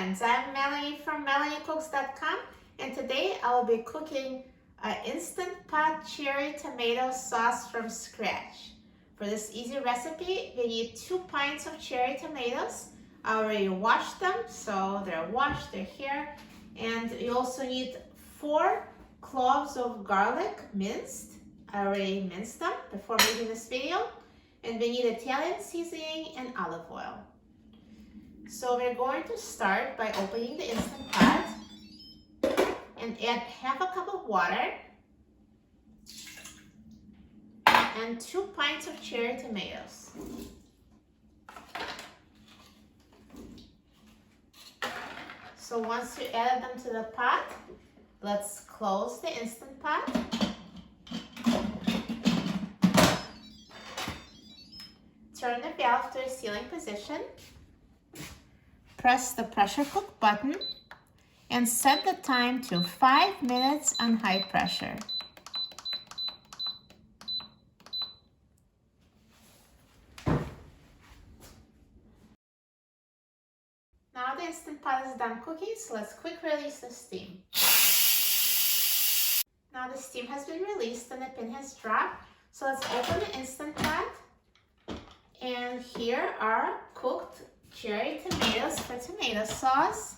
friends, I'm Melanie from MelanieCooks.com, and today I'll be cooking an Instant Pot cherry tomato sauce from scratch. For this easy recipe, we need 2 pints of cherry tomatoes. I already washed them, so they're washed, they're here. And you also need 4 cloves of garlic minced. I already minced them before making this video. And we need Italian seasoning and olive oil. So we're going to start by opening the Instant Pot and add half a cup of water and 2 pints of cherry tomatoes. So once you add them to the pot, let's close the Instant Pot. Turn the valve to a sealing position. Press the pressure cook button and set the time to 5 minutes on high pressure. Now the Instant Pot is done cooking, so let's quick release the steam. Now the steam has been released and the pin has dropped, so let's open the Instant Pot. And here are cooked cherry tomatoes for tomato sauce.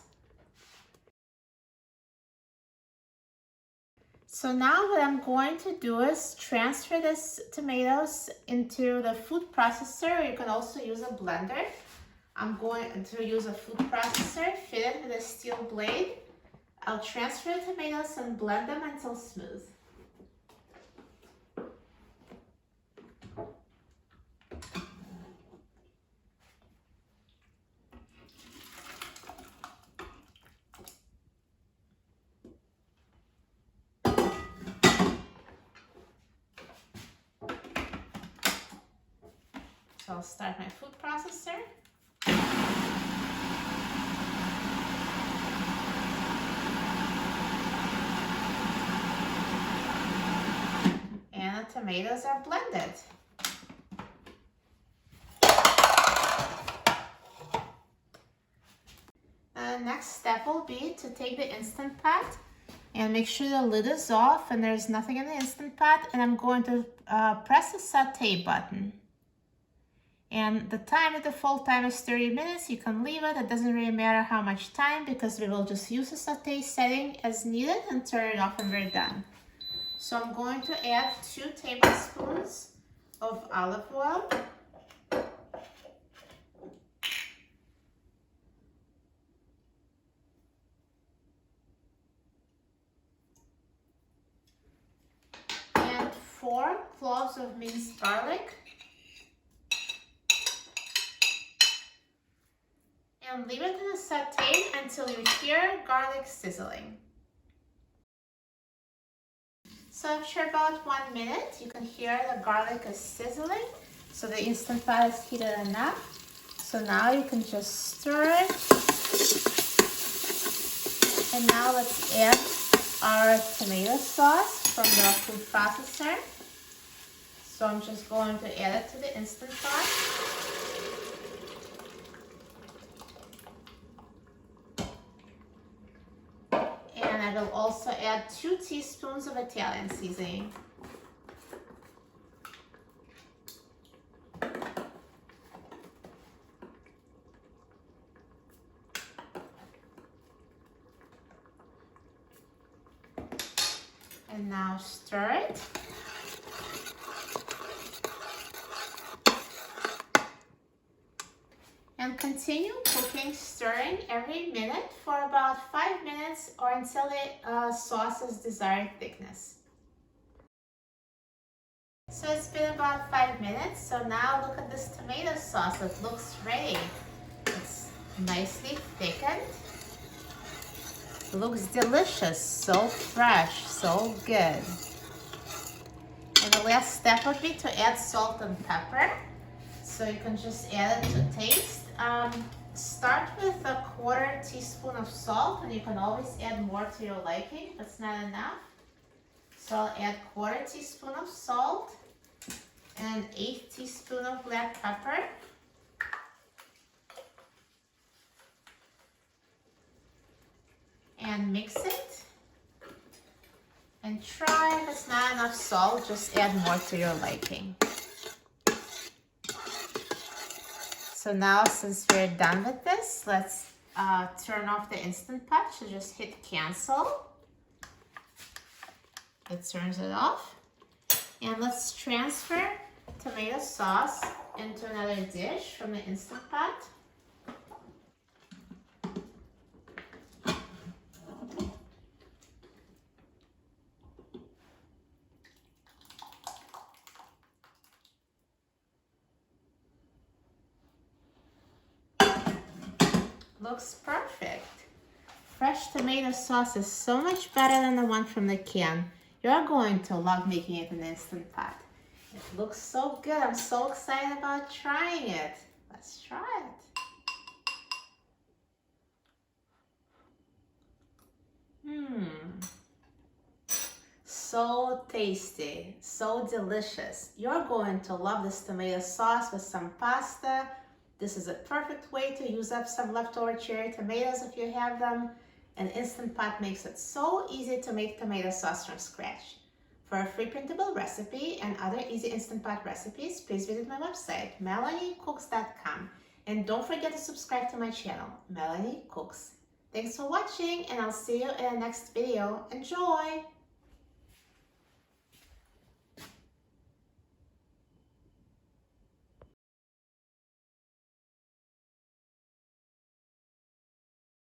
So now what I'm going to do is transfer this tomatoes into the food processor. You can also use a blender. I'm going to use a food processor fitted with a steel blade. I'll transfer the tomatoes and blend them until smooth. So I'll start my food processor. And the tomatoes are blended. The next step will be to take the Instant Pot and make sure the lid is off and there's nothing in the Instant Pot, and I'm going to press the saute button. And the time, the default time is 30 minutes. You can leave it. It doesn't really matter how much time because we will just use the saute setting as needed and turn it off when we're done. So I'm going to add 2 tablespoons of olive oil. And 4 cloves of minced garlic. And leave it in a saute until you hear garlic sizzling. So after about 1 minute, you can hear the garlic is sizzling. So the Instant Pot is heated enough. So now you can just stir it. And now let's add our tomato sauce from the food processor. So I'm just going to add it to the Instant Pot. I will also add 2 teaspoons of Italian seasoning. And now stir it. And continue cooking, stirring every minute for about 5 minutes or until the sauce is desired thickness. So it's been about 5 minutes. So now look at this tomato sauce. It looks ready. It's nicely thickened. It looks delicious, so fresh, so good. And the last step would be to add salt and pepper. So you can just add it to taste. Start with a 1/4 teaspoon of salt, and you can always add more to your liking if it's not enough. So I'll add 1/4 teaspoon of salt and 1/8 teaspoon of black pepper. and mix it. And try, if it's not enough salt, just add more to your liking. So now, since we're done with this, let's turn off the Instant Pot. So just hit cancel. It turns it off. And let's transfer tomato sauce into another dish from the Instant Pot. Looks perfect. Fresh tomato sauce is so much better than the one from the can. You're going to love making it in the Instant Pot. It looks so good. I'm so excited about trying it. Let's try it. So tasty, so delicious. You're going to love this tomato sauce with some pasta. This is a perfect way to use up some leftover cherry tomatoes if you have them. An Instant Pot makes it so easy to make tomato sauce from scratch. For a free printable recipe and other easy Instant Pot recipes, please visit my website, melaniecooks.com. And don't forget to subscribe to my channel, Melanie Cooks. Thanks for watching, and I'll see you in the next video. Enjoy!